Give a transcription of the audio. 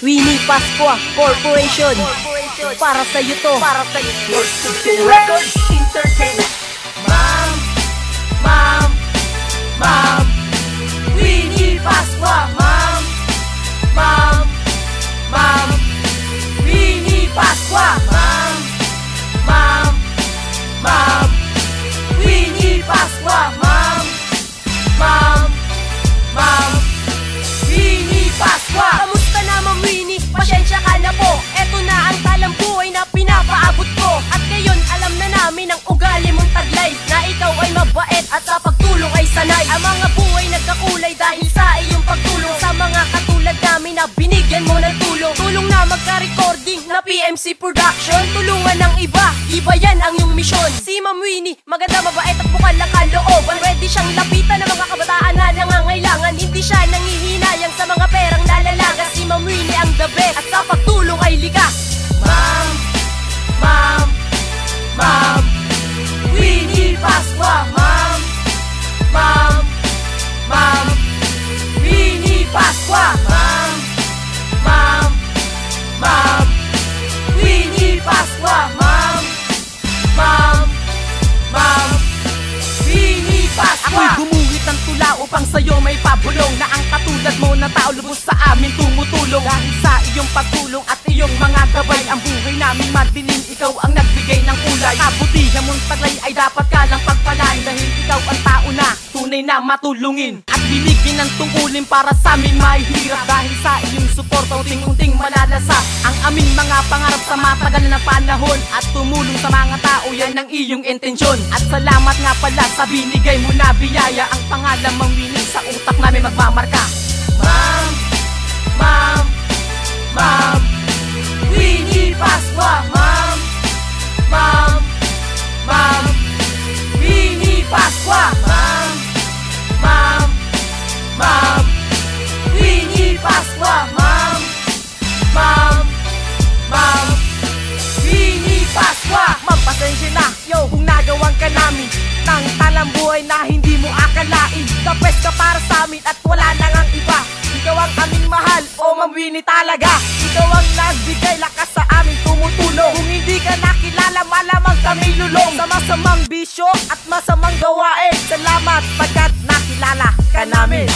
Winnie Pascua Corporation. Para sa'yo to. Records Entertainment. Ma'am Winnie Pascua. Ma'am Winnie Pascua. Ma'am Winnie Pascua. Ma'am Winnie Pascua. Kamusta na, Ma'am Winnie? Pasensya ka na po. Eto na ang talambuhay na pinapaabot ko. At ngayon alam na namin ang ugali mong taglay, na ikaw ay mabait at sa pagtulong ay sanay. Ang mga buhay nagkakulay dahil sa iyong pagtulong sa mga katulad namin na binigyan mo ng tulong. Tulong na magka-recording na PMC Production. Tulungan ng iba, iba yan ang iyong misyon. Si Ma'am Winnie, maganda, mabait at bukal na kalooban. Pwede siyang lapitan ng mga kabataan na nangangailangan. Hindi siya nangihinayang sa mga perang nalalagas. Si Ma'am Winnie ang the best at sa pagtulong ay likas. Ma'am Winnie Pascua. Ma'am Winnie Pascua. Ma'am Winnie Pascua. Ma'am Winnie Pascua. Ako'y gumuhit ng tula upang sa'yo may pabulong, na ang katulad mo na tao lubos sa amin tumutulong. Dahil sa iyong pagtulong at iyong mga gabay, ang buhay namin madilim, ikaw ang nagbigay ng kulay. Kabutihan mong taglay ay dapat ka lang pagpalain, dahil ikaw ang tao na tunay na matulungin at binigyan ng tungkulin para sa aming mahihirap. Dahil sa iyong suporta unting-unting malalasa ang aming mga pangarap sa matagal na panahon, at tumulong sa mga tao, yan ang iyong intensyon. At salamat nga pala sa binigay mo na biyaya, ang pangalan Ma'am Winnie sa utak namin magmamarka. Ma'am Winnie Pascua. Ma'am Winnie Pascua. Ma'am Winnie Pascua. Ma'am Winnie Pascua. Ma'am, pasensya na, yo, kung nagawan ka namin ng talambuhay na hindi mo akalain. The best ka para sa amin at wala nang ang iba. Ikaw ang aming mahal, o Ma'am Winnie talaga. Ikaw ang nagbigay lakas sa amin tumutulong. Kung hindi ka nakilala, malamang kami lulong sa masamang bisyo at masamang gawain. Salamat pagkat nakilala ka namin.